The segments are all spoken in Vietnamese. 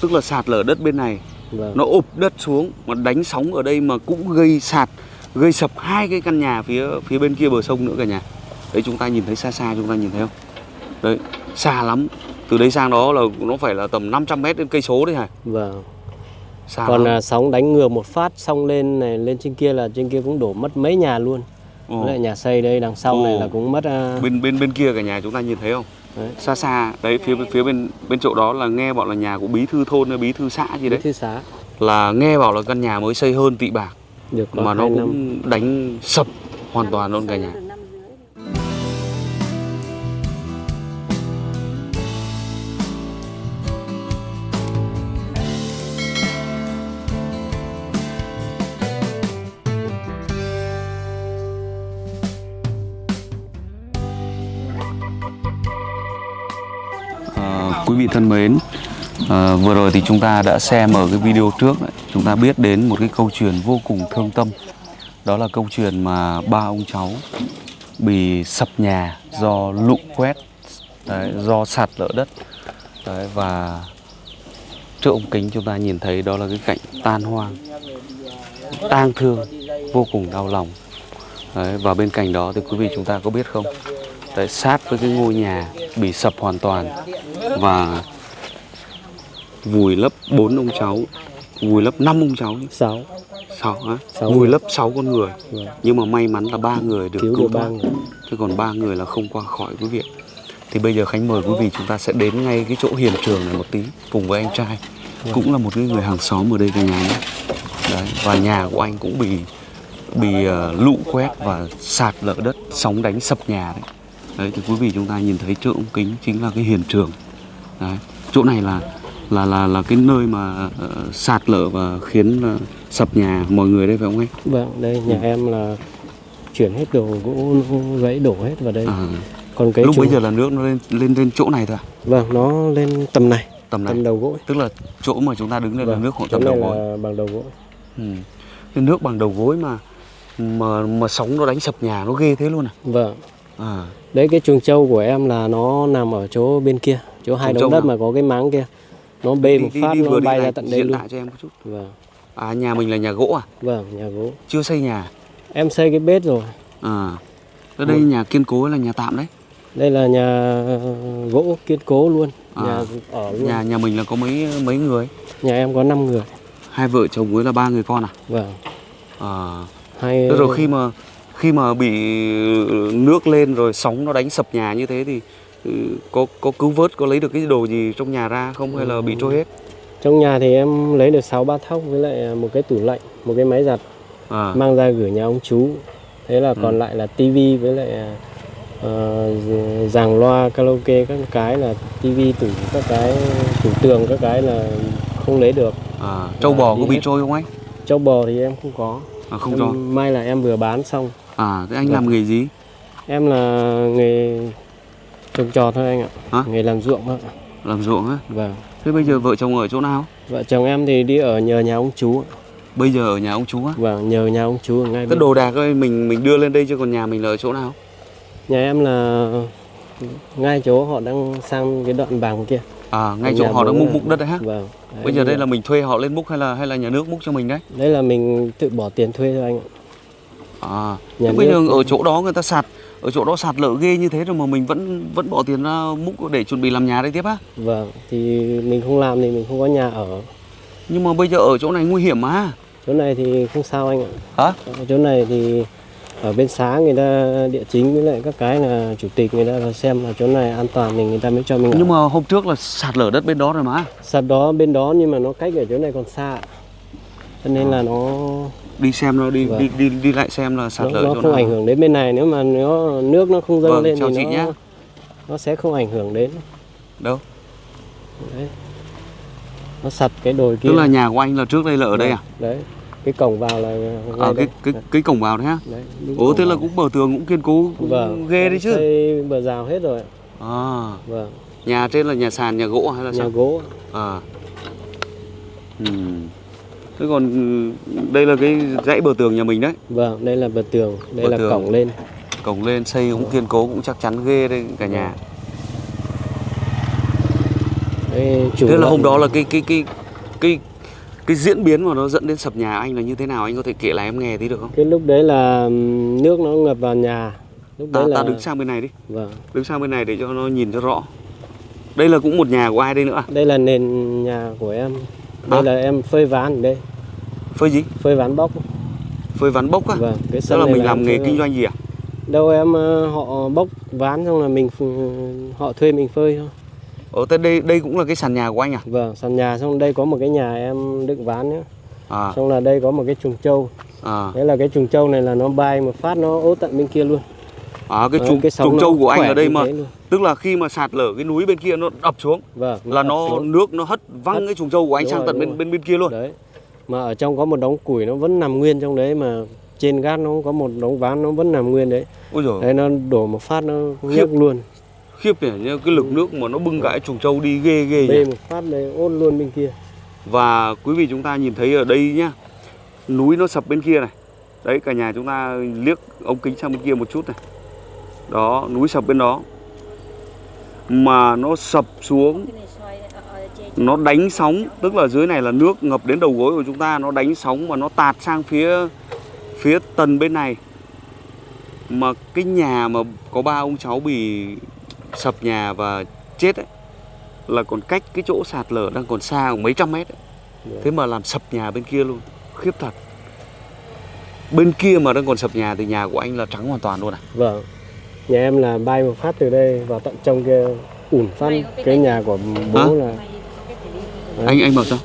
tức là sạt lở đất bên này. Vâng. Nó ụp đất xuống mà đánh sóng ở đây mà cũng gây sập hai cái căn nhà phía bên kia bờ sông nữa cả nhà. Đấy, chúng ta nhìn thấy xa xa, chúng ta nhìn thấy không? Đấy, xa lắm. Từ đây sang đó là nó phải là tầm 500 mét đến cây số đấy hả? Vâng. Xa Còn lắm. sóng đánh ngược một phát xong lên này, lên trên kia là trên kia cũng đổ mất mấy nhà luôn. Lại nhà xây đây đằng sau này là cũng mất bên kia cả nhà chúng ta nhìn thấy không? Đấy. Xa xa đấy, phía bên chỗ đó là nghe bảo là nhà của bí thư thôn hay bí thư xã gì đấy. Bí thư xã. Là nghe bảo là căn nhà mới xây hơn tị bạc. Được mà nó cũng đánh sập hoàn toàn luôn cả nhà. Quý vị thân mến, vừa rồi thì chúng ta đã xem ở cái video trước đấy, chúng ta biết đến một cái câu chuyện vô cùng thương tâm. Đó là câu chuyện mà ba ông cháu bị sập nhà do lũ quét, đấy, do sạt lở đất. Đấy, và trước ống kính chúng ta nhìn thấy đó là cái cảnh tan hoang, tang thương, vô cùng đau lòng. Đấy, và bên cạnh đó thì quý vị chúng ta có biết không? Đấy, sát với cái ngôi nhà bị sập hoàn toàn và vùi lấp 4 ông cháu, vùi lấp 5 ông cháu, 6 hả? Vùi lấp 6 con người. Nhưng mà may mắn là 3 người được cứu thoát, chứ còn 3 người là không qua khỏi quý vị. Thì bây giờ Khánh mời quý vị chúng ta sẽ đến ngay cái chỗ hiện trường này một tí cùng với anh trai, cũng là một cái người hàng xóm ở đây cả nhà nhé. Đấy, và nhà của anh cũng bị lũ quét và sạt lở đất, sóng đánh sập nhà đấy. Đấy thì quý vị chúng ta nhìn thấy trước ống kính chính là cái hiện trường. Đấy, chỗ này là cái nơi mà sạt lở và khiến sập nhà mọi người đây phải không anh? Vâng, đây nhà em là chuyển hết đồ gỗ gãy đổ hết vào đây. Còn cái lúc bây giờ là nước nó lên chỗ này thôi à? Vâng, nó lên tầm này, tầm đầu gỗ. Tức là chỗ mà chúng ta đứng đây là nước khoảng tầm đầu gối. Là bằng đầu gối. Cái nước bằng đầu gối mà sóng nó đánh sập nhà nó ghê thế luôn à? Vâng. Đấy, cái chuồng trâu của em là nó nằm ở chỗ bên kia, chỗ hai đống đất mà có cái máng kia. Nó bê một phát nó bay ra tận đây luôn. Cho em một chút. Vâng. Nhà mình là nhà gỗ à? Vâng, nhà gỗ. Chưa xây nhà. Em xây cái bếp rồi. Ở đây nhà kiên cố hay là nhà tạm đấy? Đây là nhà gỗ kiên cố luôn, nhà ở luôn. Nhà mình là có mấy người? Nhà em có 5 người. 2 vợ chồng với là 3 người con à? Vâng. Thế rồi khi mà bị nước lên rồi sóng nó đánh sập nhà như thế thì có cứu vớt, có lấy được cái đồ gì trong nhà ra không hay là bị trôi hết? Trong nhà thì em lấy được 6 bát thóc với lại một cái tủ lạnh, một cái máy giặt, mang ra gửi nhà ông chú. Thế là còn lại là tivi với lại giàn loa karaoke, các cái là tivi, tủ, các cái tủ tường, các cái là không lấy được. Trâu bò có bị trôi không anh? Trâu bò thì em không có. Không cho. May là em vừa bán xong. Thế anh làm nghề gì? Em là nghề trồng trọt thôi anh ạ. Nghề làm ruộng thôi. Làm ruộng á? Vâng. Thế bây giờ vợ chồng ở chỗ nào? Vợ chồng em thì đi ở nhờ nhà ông chú. Bây giờ ở nhà ông chú á? Vâng, nhờ nhà ông chú ở ngay bên. Cái đồ đạc ơi mình đưa lên đây chứ còn nhà mình là ở chỗ nào? Nhà em là ngay chỗ họ đang sang cái đoạn vàng kia. Ngay chỗ họ đang múc đất đấy ha? Vâng. Đấy, bây giờ đây là mình thuê họ lên múc hay là nhà nước múc cho mình đấy? Đấy là mình tự bỏ tiền thuê thôi anh ạ. Bây giờ ở chỗ đó người ta ở chỗ đó sạt lở ghê như thế rồi mà mình vẫn bỏ tiền ra múc để chuẩn bị làm nhà đây tiếp á? Vâng, thì mình không làm thì mình không có nhà ở. Nhưng mà bây giờ ở chỗ này nguy hiểm mà. Chỗ này thì không sao anh ạ. Hả? Ở chỗ này thì ở bên xã người ta địa chính với lại các cái là chủ tịch người ta xem là chỗ này an toàn thì người ta mới cho mình ở. Nhưng mà hôm trước là sạt lở đất bên đó rồi mà. Sạt đó bên đó nhưng mà nó cách ở chỗ này còn xa. Cho nên là nó đi xem nó đi lại xem là sạt lở chỗ nó không ảnh hưởng đến bên này, nếu mà nước nó không dâng lên thì nó sẽ không ảnh hưởng đến. Đâu? Đấy. Nó sạt cái đồi kia. Tức là nhà của anh là trước đây là ở đây à? Đấy. Cái cổng vào là cái cổng vào đấy ha. Đấy. Thế là cũng bờ tường cũng kiên cố cũng ghê đấy chứ. Xây bờ rào hết rồi. Vâng. Nhà trên là nhà sàn, nhà gỗ hay là sao? Nhà gỗ. Thế còn đây là cái dãy bờ tường nhà mình đấy. Vâng, đây là bờ tường, đây là cổng lên. Cổng lên xây cũng kiên cố, cũng chắc chắn ghê đây cả nhà. Thế là hôm đó là cái diễn biến mà nó dẫn đến sập nhà anh là như thế nào, anh có thể kể lại em nghe tí được không? Cái lúc đấy là nước nó ngập vào nhà. Lúc đấy Ta đứng sang bên này đi. Vâng. Đứng sang bên này để cho nó nhìn cho rõ. Đây là cũng một nhà của ai đây nữa? Đây là nền nhà của em. Đây là em phơi ván ở đây. Phơi gì? Phơi ván bốc. Phơi ván bốc á? Vâng. Cái đó là mình làm nghề kinh doanh gì à? Đâu em họ bốc ván xong là họ thuê mình phơi thôi. Đây cũng là cái sàn nhà của anh à? Vâng, sàn nhà, xong đây có một cái nhà em đựng ván nữa. Xong là đây có một cái chuồng trâu. Đấy là cái chuồng trâu này là nó bay một phát nó ốt tận bên kia luôn. Cái chuồng trâu của anh ở đây mà tức là khi mà sạt lở cái núi bên kia nó đập xuống, vâng, là nước nó hất văng cái chuồng trâu của anh sang tận bên kia luôn. Đấy. Mà ở trong có một đống củi nó vẫn nằm nguyên trong đấy, mà trên gác nó có một đống ván nó vẫn nằm nguyên đấy. Ôi giời. Đấy, nó đổ một phát nó nhấc luôn. Khiếp nhỉ, cái lực nước mà nó bưng cả cái chuồng trâu đi ghê nhỉ. Bê một phát này ốt luôn bên kia. Và quý vị chúng ta nhìn thấy ở đây nhá, núi nó sập bên kia này. Đấy, cả nhà chúng ta liếc ống kính sang bên kia một chút này. Đó, núi sập bên đó. Mà nó sập xuống, nó đánh sóng, tức là dưới này là nước ngập đến đầu gối của chúng ta, nó đánh sóng mà nó tạt sang phía tần bên này. Mà cái nhà mà có 3 ông cháu bị sập nhà và chết ấy, là còn cách cái chỗ sạt lở đang còn xa khoảng mấy trăm mét ấy. Thế mà làm sập nhà bên kia luôn, khiếp thật. Bên kia mà đang còn sập nhà thì nhà của anh là trắng hoàn toàn luôn à? Vâng. Nhà em là bay một phát từ đây vào tận trong kia ủn phát cái nhà của bố là. Anh bảo sao?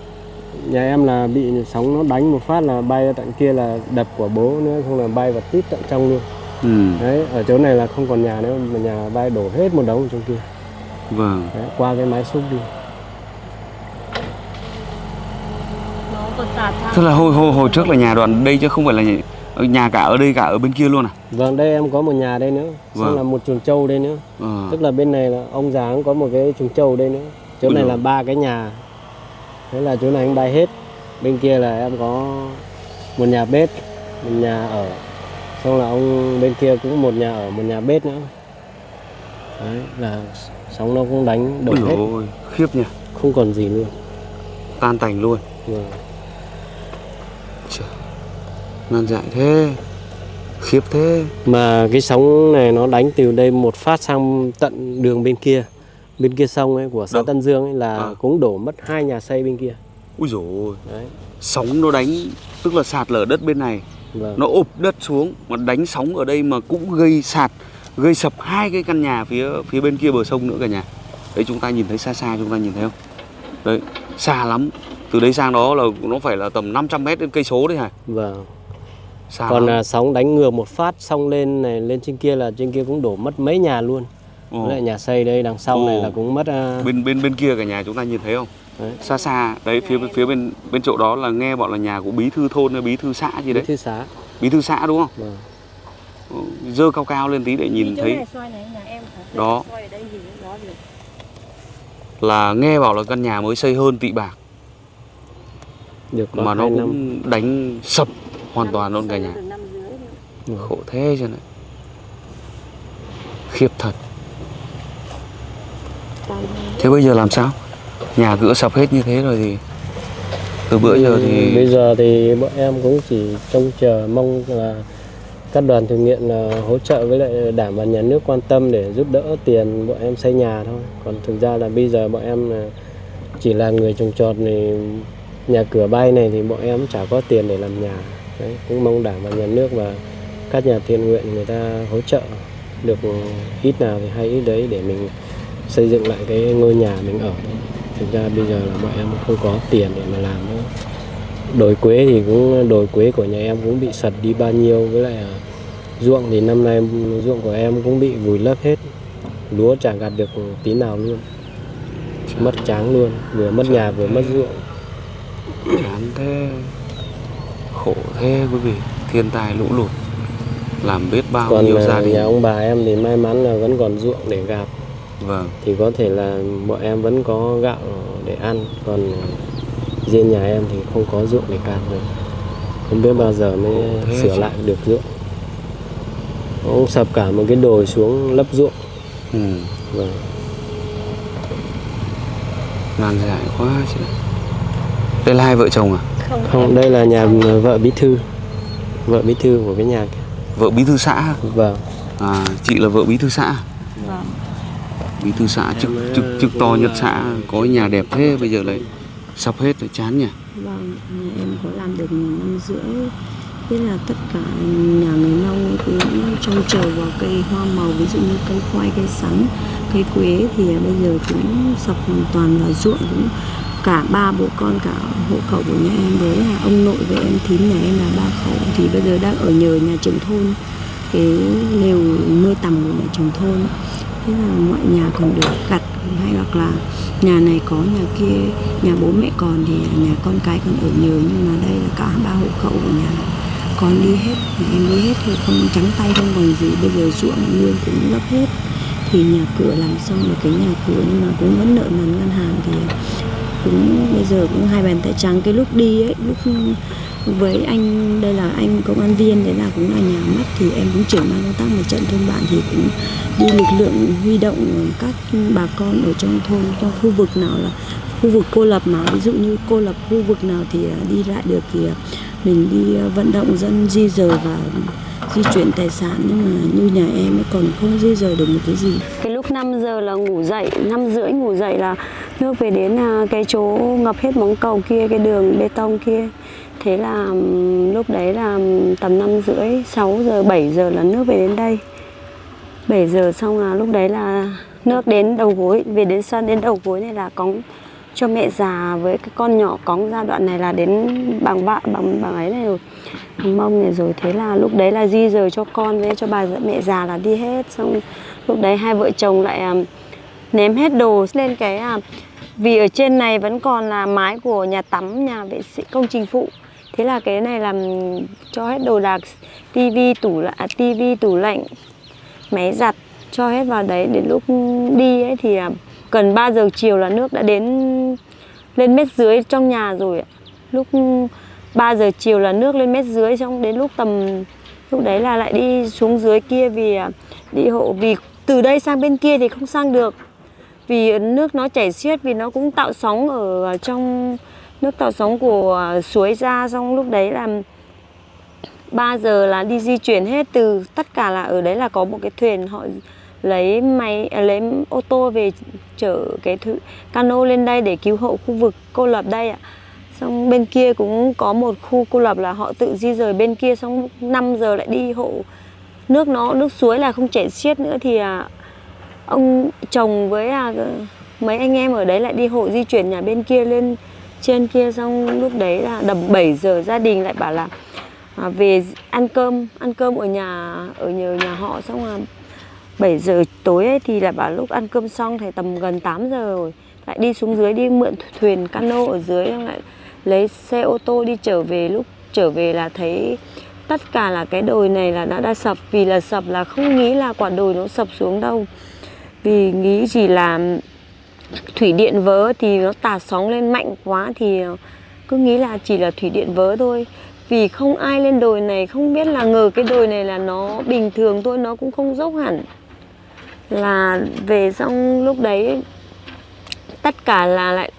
Nhà em là bị sóng nó đánh một phát là bay ra tận kia là đập của bố nữa, không là bay vào tít tận trong luôn. Đấy, ở chỗ này là không còn nhà nữa, mà nhà bay đổ hết một đống ở trong kia. Vâng. Đấy, qua cái mái xúc đi. Tức là hồi trước là nhà đoạn đây chứ không phải là nhà cả ở đây cả ở bên kia luôn à? Vâng, đây em có một nhà đây nữa, xong là một chuồng trâu đây nữa. Tức là bên này là ông già cũng có một cái chuồng trâu đây nữa. Chỗ này là 3 cái nhà. Thế là chỗ này anh bay hết. Bên kia là em có một nhà bếp, một nhà ở. Xong là ông bên kia cũng một nhà ở, một nhà bếp nữa. Đấy, là sóng nó cũng đánh đổ hết. Ôi, khiếp nhỉ. Không còn gì luôn. Tan tành luôn. Vâng. Nan dại thế. Khiếp thế. Mà cái sóng này nó đánh từ đây một phát sang tận đường bên kia. Bên kia sông ấy của xã Tân Dương ấy là cũng đổ mất 2 nhà xây bên kia. Úi dồi ôi. Đấy. Sóng nó đánh, tức là sạt lở đất bên này. Vâng. Nó ụp đất xuống mà đánh sóng ở đây mà cũng gây sập 2 cái căn nhà phía bên kia bờ sông nữa cả nhà. Đấy, chúng ta nhìn thấy xa xa, chúng ta nhìn thấy không? Đấy, xa lắm. Từ đây sang đó là nó phải là tầm 500 mét đến cây số đấy hả? Vâng. Xa còn lắm. Sóng đánh ngược một phát xong lên này, lên trên kia là trên kia cũng đổ mất mấy nhà luôn. Lại nhà xây đây đằng sau này là cũng mất bên kia cả nhà chúng ta nhìn thấy không? Đấy. Xa xa đấy, phía bên chỗ đó là nghe bảo là nhà của bí thư thôn hay bí thư xã gì đấy. Bí thư xã đúng không? Vâng. Dơ cao cao lên tí để nhìn thấy. Đó. Là nghe bảo là căn nhà mới xây hơn Tị Bạc. Mà nó cũng đánh sập hoàn toàn luôn cả nhà. Khổ thế cho này. Khiếp thật. Thế bây giờ làm sao? Nhà cửa sập hết như thế rồi thì từ bữa giờ thì... Bây giờ thì bọn em cũng chỉ trông chờ mong là các đoàn từ thiện là hỗ trợ với lại Đảng và Nhà nước quan tâm để giúp đỡ tiền bọn em xây nhà thôi. Còn thực ra là bây giờ bọn em là chỉ là người trồng trọt này, nhà cửa bay này thì bọn em chả có tiền để làm nhà. Đấy, cũng mong Đảng và Nhà nước và các nhà thiện nguyện người ta hỗ trợ được ít nào thì hay ít đấy để mình xây dựng lại cái ngôi nhà mình ở. Thực ra bây giờ là bọn em không có tiền để mà làm nữa. Đồi quế thì cũng đồi quế của nhà em cũng bị sật đi bao nhiêu, với lại ruộng thì năm nay ruộng của em cũng bị vùi lấp hết, lúa chả gặt được tí nào luôn, mất trắng luôn, vừa mất nhà vừa mất ruộng. Chán thế, khổ thế quý vị, thiên tai lũ lụt làm biết bao nhiêu gia đình. Nhà ông bà em thì may mắn là vẫn còn ruộng để gặt. Vâng. Thì có thể là bọn em vẫn có gạo để ăn, còn riêng nhà em thì không có ruộng để gặt rồi. Không biết bao giờ mới sửa lại được ruộng. Ông sập cả một cái đồi xuống lấp ruộng. Vâng. Nan giải quá chứ. Đây là hai vợ chồng à? Không, đây là nhà vợ bí thư. Vợ bí thư của cái nhà kia. Vợ bí thư xã? Vâng. À, chị là vợ bí thư xã? Vâng. Bí thư xã chức to nhất xã, có nhà đẹp thế bây giờ lại sắp hết rồi, chán nhỉ? Vâng, nhà em có làm được 1 năm rưỡi. Thế là tất cả nhà người Mông cũng trông chờ vào cây hoa màu, ví dụ như cây khoai, cây sắn, cây quế thì bây giờ cũng sập hoàn toàn, và ruộng cũng cả 3 bố con, cả hộ khẩu của nhà em với ông nội với em thím nhà em là 3 khẩu thì bây giờ đang ở nhờ nhà trưởng thôn, cái lều nuôi tầm của nhà trưởng thôn. Thế là mọi nhà còn được gặt, hay hoặc là nhà này có, nhà kia, nhà bố mẹ còn thì nhà con cái còn ở nhờ, nhưng mà đây là cả 3 hộ khẩu của nhà con đi hết, nhà em đi hết thì không, trắng tay không còn gì. Bây giờ ruộng nương cũng lấp hết, thì nhà cửa làm xong được cái nhà cửa nhưng mà cũng vẫn nợ nần ngân hàng, thì cũng bây giờ cũng hai bàn tay trắng. Cái lúc đi ấy, lúc với anh, đây là anh công an viên, đấy là cũng là nhà mắt, thì em cũng trưởng ban công tác mặt trận thôn bản, thì cũng đi lực lượng huy động các bà con ở trong thôn, trong khu vực nào là khu vực cô lập, mà ví dụ như cô lập khu vực nào thì đi lại được thì mình đi vận động dân di rời và di chuyển tài sản. Nhưng mà như nhà em ấy còn không di rời được một cái gì. Cái lúc 5 giờ là ngủ dậy, 5 rưỡi ngủ dậy là nước về đến cái chỗ ngập hết móng cầu kia, cái đường bê tông kia. Thế là lúc đấy là tầm 5 rưỡi, 6 giờ, 7 giờ là nước về đến đây. 7 giờ xong là lúc đấy là nước đến đầu gối, về đến sân đến đầu gối này là cõng cho mẹ già với cái con nhỏ, cõng ra đoạn này là đến bằng vạ, bằng ấy này rồi, bằng mông này rồi. Thế là lúc đấy là di rời cho con với cho bà mẹ già là đi hết. Xong lúc đấy hai vợ chồng lại ném hết đồ lên cái vì ở trên này vẫn còn là mái của nhà tắm, nhà vệ sinh, công trình phụ. Thế là cái này làm cho hết đồ đạc, tivi, tủ lạnh, máy giặt cho hết vào đấy. Đến lúc đi ấy thì gần 3 giờ chiều là nước đã đến lên mét dưới trong nhà rồi. Lúc 3 giờ chiều là nước lên mét dưới, xong đến lúc lúc đấy là lại đi xuống dưới kia, vì đi hộ, vì từ đây sang bên kia thì không sang được, vì nước nó chảy xiết, vì nó cũng tạo sóng ở trong nước, tạo sóng của suối ra. Xong lúc đấy là 3 giờ là đi di chuyển hết, từ tất cả là ở đấy là có một cái thuyền, họ lấy ô tô về chở cái cano lên đây để cứu hộ khu vực cô lập đây ạ. Xong bên kia cũng có một khu cô lập là họ tự di rời bên kia. Xong 5 giờ lại đi hộ, nước suối là không chảy xiết nữa, thì ông chồng với mấy anh em ở đấy lại đi hộ di chuyển nhà bên kia lên trên kia. Xong lúc đấy là tầm 7 giờ gia đình lại bảo là về ăn cơm ở nhờ nhà họ. Xong là 7 giờ tối ấy thì là bảo lúc ăn cơm xong thì tầm gần 8 giờ rồi, lại đi xuống dưới, đi mượn thuyền cano ở dưới, lại lấy xe ô tô đi trở về. Lúc trở về là thấy tất cả là cái đồi này là đã sập. Vì là sập là không nghĩ là quả đồi nó sập xuống đâu, vì nghĩ chỉ là thủy điện vỡ thì nó tạt sóng lên mạnh quá, thì cứ nghĩ là chỉ là thủy điện vỡ thôi. Vì không ai lên đồi này, không biết là ngờ cái đồi này là nó bình thường thôi, nó cũng không dốc hẳn. Là về xong lúc đấy tất cả là lại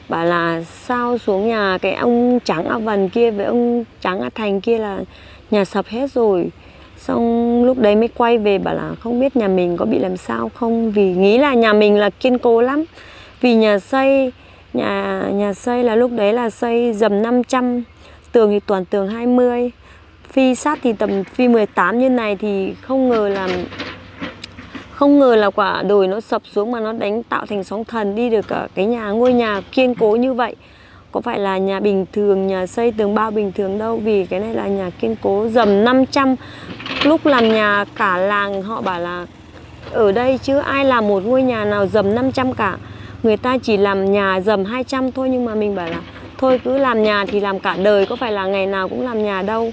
bảo là sao xuống nhà cái ông Trắng A Vần kia với ông Trắng A Thành kia là nhà sập hết rồi. Xong lúc đấy mới quay về bảo là không biết nhà mình có bị làm sao không, vì nghĩ là nhà mình là kiên cố lắm. Vì nhà xây là lúc đấy là xây dầm 500, tường thì toàn tường 20, phi sắt thì tầm phi 18 như này, thì không ngờ là quả đồi nó sập xuống mà nó tạo thành sóng thần đi được cả cái ngôi nhà kiên cố như vậy. Có phải là nhà bình thường, nhà xây tường bao bình thường đâu, vì cái này là nhà kiên cố dầm 500. Lúc làm nhà cả làng họ bảo là ở đây chứ ai làm một ngôi nhà nào dầm 500 cả. Người ta chỉ làm nhà dầm 200 thôi, nhưng mà mình bảo là thôi cứ làm nhà thì làm cả đời, có phải là ngày nào cũng làm nhà đâu.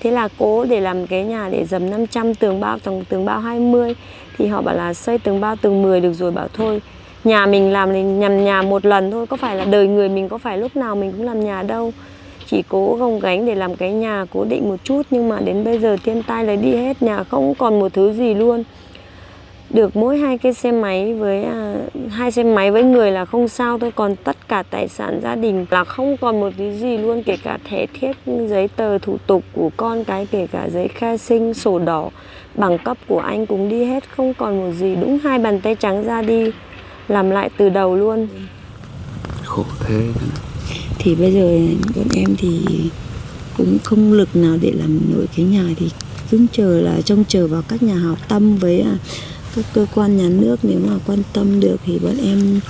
Thế là cố để làm cái nhà để dầm 500, tường bao 20. Thì họ bảo là xây tường bao tường 10 được rồi, bảo thôi nhà mình làm thì nhằm nhà một lần thôi, có phải là đời người mình có phải lúc nào mình cũng làm nhà đâu. Chỉ cố gồng gánh để làm cái nhà cố định một chút, nhưng mà đến bây giờ thiên tai lấy đi hết, nhà không còn một thứ gì luôn. được mỗi 2 cái xe máy với 2 xe máy với người là không sao thôi, còn tất cả tài sản gia đình là không còn một cái gì luôn, kể cả thẻ thiết, giấy tờ thủ tục của con cái, kể cả giấy khai sinh, sổ đỏ, bằng cấp của anh cũng đi hết, không còn một gì, đúng 2 bàn tay trắng ra đi làm lại từ đầu luôn. Khổ thế. Thì bây giờ bọn em thì cũng không lực nào để làm nổi cái nhà, thì cứ trông chờ vào các nhà hảo tâm với các cơ quan nhà nước, nếu mà quan tâm được thì bọn em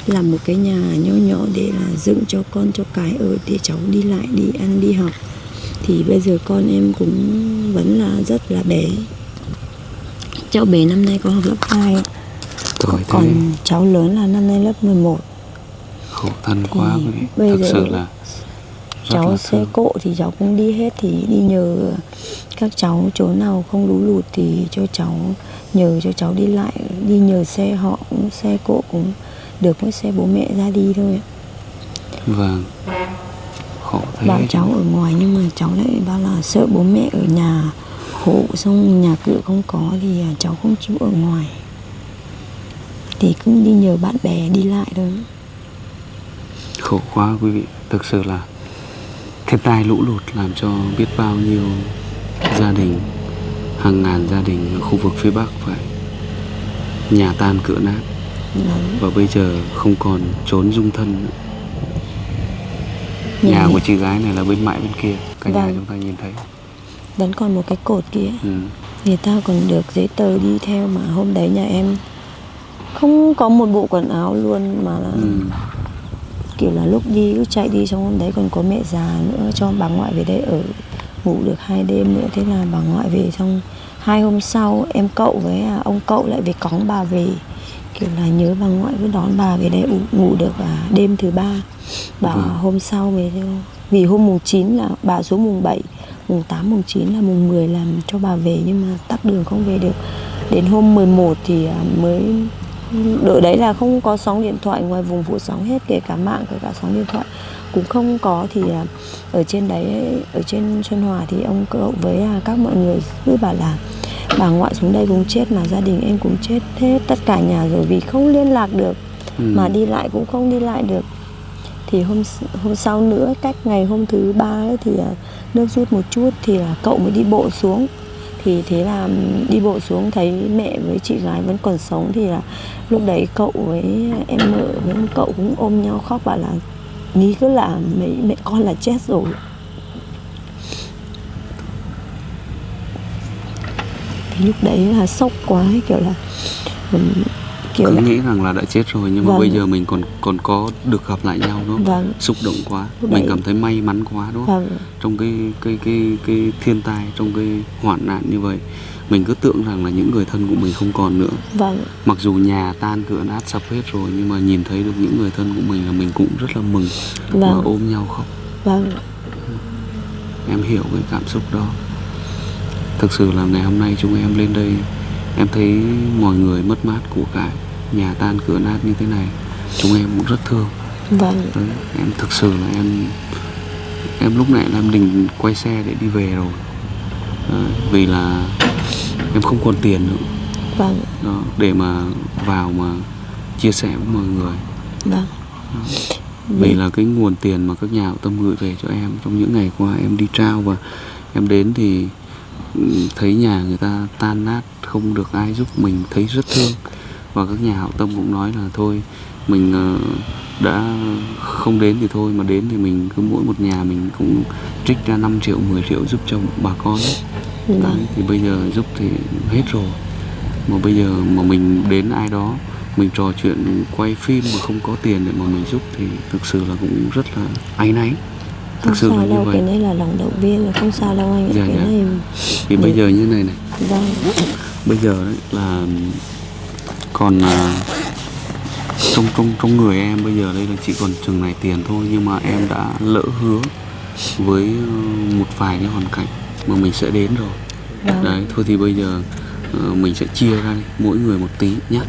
làm một cái nhà nhỏ nhỏ để là dựng cho con cho cái ở, để cháu đi lại, đi ăn, đi học. Thì bây giờ con em cũng vẫn là rất là bé. Cháu bé năm nay có học lớp 2, còn cháu lớn là năm nay lớp 11. Khổ thân quá. Bây Thực giờ sự là cháu xe cộ thì cháu cũng đi hết, thì đi nhờ các cháu chỗ nào không lũ lụt thì cho cháu, nhờ cho cháu đi lại, đi nhờ xe họ, cũng xe cộ cũng được, mỗi xe bố mẹ ra đi thôi. Vâng. Khổ thế. Bảo cháu ở ngoài nhưng mà cháu lại bảo là sợ bố mẹ ở nhà hộ, xong nhà cửa không có thì cháu không chịu ở ngoài, thì cứ đi nhờ bạn bè đi lại thôi. Khổ quá quý vị. Thực sự là thiên tai lũ lụt làm cho biết bao nhiêu gia đình, hàng ngàn gia đình ở khu vực phía Bắc phải nhà tan cửa nát. Và bây giờ không còn trốn dung thân nữa. Nhà của chị gái này là bên mãi bên kia, cả nhà chúng ta nhìn thấy vẫn còn một cái cột kia. Người ta còn được giấy tờ đi theo, mà hôm đấy nhà em không có một bộ quần áo luôn, mà là kiểu là lúc đi cứ chạy đi, xong hôm đấy còn có mẹ già nữa, cho bà ngoại về đây ở, ngủ được 2 đêm nữa. Thế là bà ngoại về, xong 2 hôm sau em cậu với ông cậu lại về cõng bà về, kiểu là nhớ bà ngoại, cứ đón bà về đây ngủ được đêm thứ 3. Bà hôm sau về thôi, vì hôm mùng 9 là bà xuống mùng 7, mùng 8, mùng 9 là mùng 10 làm cho bà về, nhưng mà tắc đường không về được. Đến hôm 11 thì mới đợi, đấy là không có sóng điện thoại, ngoài vùng phủ sóng hết, kể cả mạng, kể cả sóng điện thoại cũng không có. Thì ở trên đấy, ở trên Xuân Hòa thì ông cậu với các mọi người cứ bảo là bà ngoại xuống đây cũng chết, mà gia đình em cũng chết hết tất cả nhà rồi, vì không liên lạc được, mà đi lại cũng không đi lại được. Thì hôm sau nữa, cách ngày hôm thứ 3 ấy, thì nước rút một chút thì là cậu mới đi bộ xuống. Thì thế là đi bộ xuống thấy mẹ với chị gái vẫn còn sống, thì là lúc đấy cậu với em mợ với ông cậu cũng ôm nhau khóc, bảo là nghĩ cứ là mẹ con là chết rồi. Thì lúc đấy là sốc quá ấy, kiểu là cứ nghĩ rằng là đã chết rồi, nhưng mà bây giờ mình còn có được gặp lại nhau, đúng không? Xúc động quá, mình cảm thấy may mắn quá, đúng không? Trong cái thiên tai, trong cái hoạn nạn như vậy, mình cứ tưởng rằng là những người thân của mình không còn nữa. Mặc dù nhà tan cửa nát sập hết rồi, nhưng mà nhìn thấy được những người thân của mình là mình cũng rất là mừng, và ôm nhau khóc. Em hiểu cái cảm xúc đó. Thực sự là ngày hôm nay chúng em lên đây, em thấy mọi người mất mát của cải, nhà tan cửa nát như thế này, chúng em cũng rất thương. Đấy, em thực sự là em lúc này là em định quay xe để đi về rồi. Đấy, vì là em không còn tiền nữa. Đó, để mà vào mà chia sẻ với mọi người. Vì là cái nguồn tiền mà các nhà hảo tâm gửi về cho em trong những ngày qua, em đi trao và em đến thì thấy nhà người ta tan nát, không được ai giúp mình, thấy rất thương. Và các nhà hảo tâm cũng nói là thôi, mình đã không đến thì thôi, mà đến thì mình cứ mỗi một nhà mình cũng trích ra 5 triệu, 10 triệu giúp cho bà con. Đấy, thì bây giờ giúp thì hết rồi, mà bây giờ mà mình đến ai đó, mình trò chuyện quay phim mà không có tiền để mà mình giúp thì thực sự là cũng rất là áy náy. Thực sự là như vậy. Cái này là lòng động viên, là không sao đâu anh ạ. Cái này thì bây giờ như này bây giờ đấy là còn trong người em bây giờ đây là chỉ còn chừng này tiền thôi, nhưng mà em đã lỡ hứa với một vài cái hoàn cảnh mà mình sẽ đến rồi. Đấy, thôi thì bây giờ mình sẽ chia ra đi, mỗi người một tí nhé.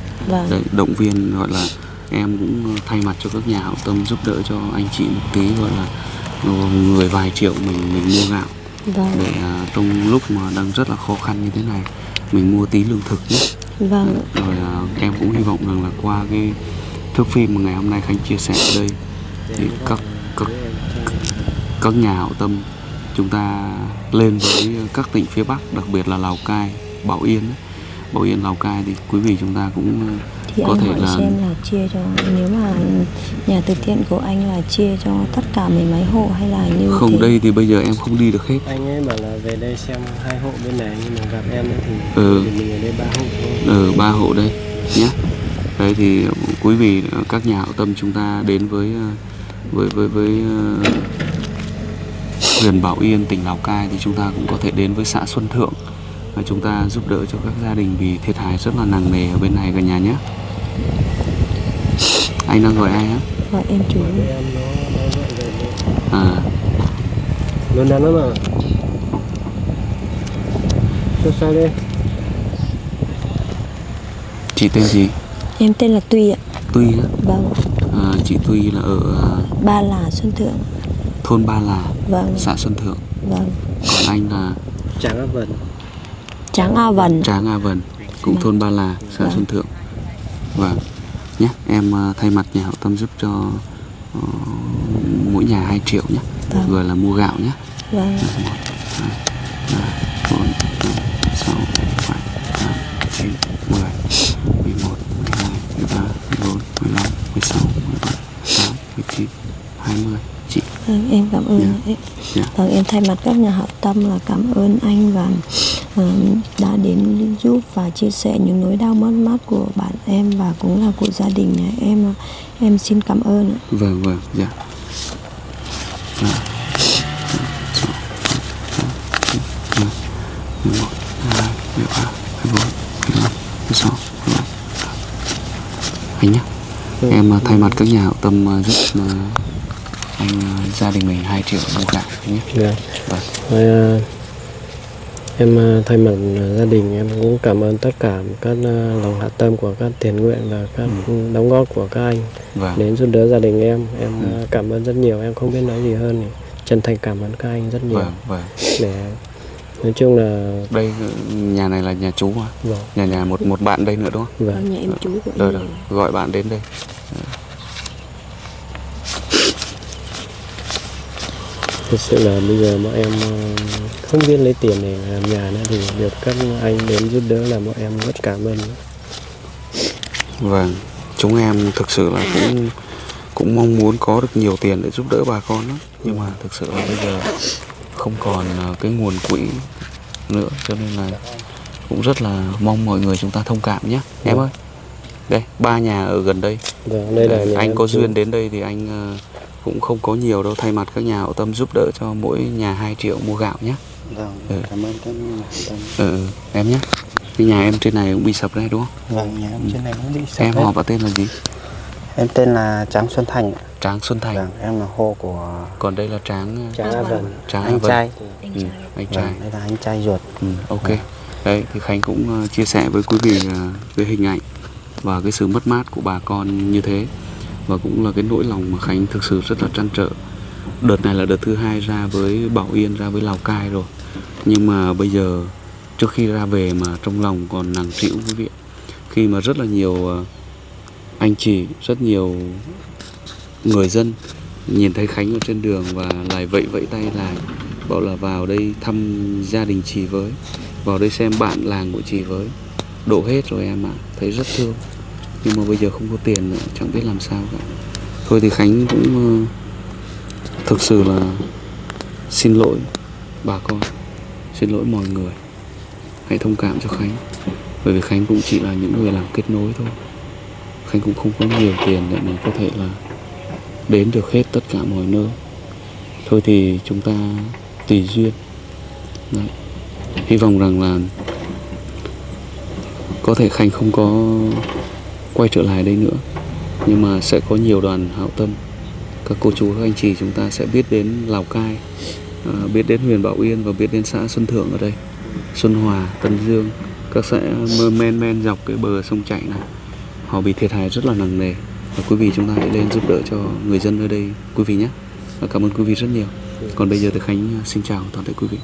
Đấy, động viên, gọi là em cũng thay mặt cho các nhà hảo tâm giúp đỡ cho anh chị một tí, gọi là người vài triệu mình mua gạo để trong lúc mà đang rất là khó khăn như thế này mình mua tí lương thực nhé. Vâng. Rồi em cũng hy vọng rằng là qua cái thước phim mà ngày hôm nay Khánh chia sẻ ở đây thì các nhà hảo tâm chúng ta lên với các tỉnh phía Bắc, đặc biệt là Lào Cai, Bảo Yên, Lào Cai thì quý vị chúng ta cũng Thì có anh thể hỏi là xem là chia cho, nếu mà nhà từ thiện của anh là chia cho tất cả mười mấy hộ hay là như không thế? đây thì bây giờ em không đi được hết. Anh ấy bảo là về đây xem 2 hộ bên này, nhưng mà gặp em ấy thì mình ở đây 3 hộ thôi. 3 hộ đây nhé. Đấy thì quý vị các nhà hảo tâm chúng ta đến với huyện Bảo Yên, tỉnh Lào Cai thì chúng ta cũng có thể đến với xã Xuân Thượng và chúng ta giúp đỡ cho các gia đình bị thiệt hại rất là nặng nề ở bên này cả nhà nhé. Anh đang gọi ai á? Gọi em chú. Em nó gọi về À, luôn đắn lắm à. Sao đây? chị tên gì? Em tên là Tuy ạ. Tuy á. Vâng. Chị Tuy là ở Ba Là, Xuân Thượng. thôn Ba Là, Vâng. xã Xuân Thượng. Vâng. Còn anh là Tráng Á Vân. Tráng A Vân. Tráng A Vân, cũng Vâng. thôn Ba Là, xã Vâng. Xuân Thượng. Vâng nhé, em thay mặt nhà hảo tâm giúp cho mỗi nhà 2 triệu nhé. Vâng. Rồi là mua gạo nhé. Vâng. 1, 2, 3, 4, 5, 6, 7, 8, 9, 10, 11, 12, 13, 14, 15, 16, 17, 18, 19, 20. Chị. Vâng, em cảm ơn. Dạ. Vâng, em thay mặt các nhà hảo tâm là cảm ơn anh và đã đến giúp và chia sẻ những nỗi đau mất mát của bạn em và cũng là của gia đình nhà em. Em xin cảm ơn ạ. Vâng, dạ. 11, 12, 13, 14, 15, 16, 17. Anh nhé. Em thay mặt các nhà hảo tâm giúp anh gia đình mình 2 triệu mua gạo nhé. Dạ. Vâng. Rồi, em thay mặt gia đình em cũng cảm ơn tất cả các lòng hảo tâm của các thiện nguyện và các đóng góp của các anh Vâng. đến giúp đỡ gia đình em. Em cảm ơn rất nhiều, em không biết nói gì hơn thì chân thành cảm ơn các anh rất nhiều. Vâng. Để nói chung là Đây nhà này là nhà chú mà. vâng. Nhà một bạn đây nữa đúng không? Vâng. Nhà em chú của Rồi, em. gọi bạn đến đây. Thực sự là bây giờ bọn em không biết lấy tiền để làm nhà nữa, thì được các anh đến giúp đỡ là bọn em rất cảm ơn. Vâng, chúng em thực sự là cũng mong muốn có được nhiều tiền để giúp đỡ bà con lắm. Nhưng mà thực sự là bây giờ không còn cái nguồn quỹ nữa, cho nên là cũng rất là mong mọi người chúng ta thông cảm nhé. Em ơi, đây 3 nhà ở gần đây. Vâng, đây là nhà anh em có chú. duyên đến đây thì anh cũng không có nhiều đâu, thay mặt các nhà hảo tâm giúp đỡ cho mỗi nhà 2 triệu mua gạo nhé. Vâng, cảm ơn các nhà hảo tâm. Em nhé. Cái nhà em trên này cũng bị sập đây đúng không? Vâng, nhà em trên này cũng bị sập Em hết. họ và tên là gì? Em tên là Tráng Xuân Thành. Tráng Xuân Thành. Vâng, em là hộ của Còn đây là Tráng Tráng Á Vân. Tráng Á anh Vân. trai. Anh trai. Vâng, đây là anh trai ruột. Ok. Đấy thì Khánh cũng chia sẻ với quý vị cái hình ảnh và cái sự mất mát của bà con như thế, và cũng là cái nỗi lòng mà Khánh thực sự rất là trăn trở. Đợt này là đợt thứ 2 ra với Bảo Yên, ra với Lào Cai rồi, nhưng mà bây giờ trước khi ra về mà trong lòng còn nặng trĩu quý vị, khi mà rất là nhiều anh chị, rất nhiều người dân nhìn thấy Khánh ở trên đường và lại vẫy tay lại, bảo là vào đây thăm gia đình chị với, vào đây xem bạn làng của chị với. Đổ hết rồi em ạ, thấy rất thương. Nhưng mà bây giờ không có tiền nữa, chẳng biết làm sao cả. Thôi thì Khánh cũng thực sự là xin lỗi bà con, xin lỗi mọi người. Hãy thông cảm cho Khánh, bởi vì Khánh cũng chỉ là những người làm kết nối thôi. Khánh cũng không có nhiều tiền để mà có thể là đến được hết tất cả mọi nơi. Thôi thì chúng ta tùy duyên. Đấy. Hy vọng rằng là có thể Khánh không có quay trở lại đây nữa, nhưng mà sẽ có nhiều đoàn hảo tâm, các cô chú, các anh chị chúng ta sẽ biết đến Lào Cai, biết đến huyện Bảo Yên và biết đến xã Xuân Thượng ở đây, Xuân Hòa, Tân Dương, các xã men dọc cái bờ sông chảy này. Họ bị thiệt hại rất là nặng nề, và quý vị chúng ta hãy lên giúp đỡ cho người dân ở đây quý vị nhé. Và cảm ơn quý vị rất nhiều. Còn bây giờ thì Khánh xin chào toàn thể quý vị.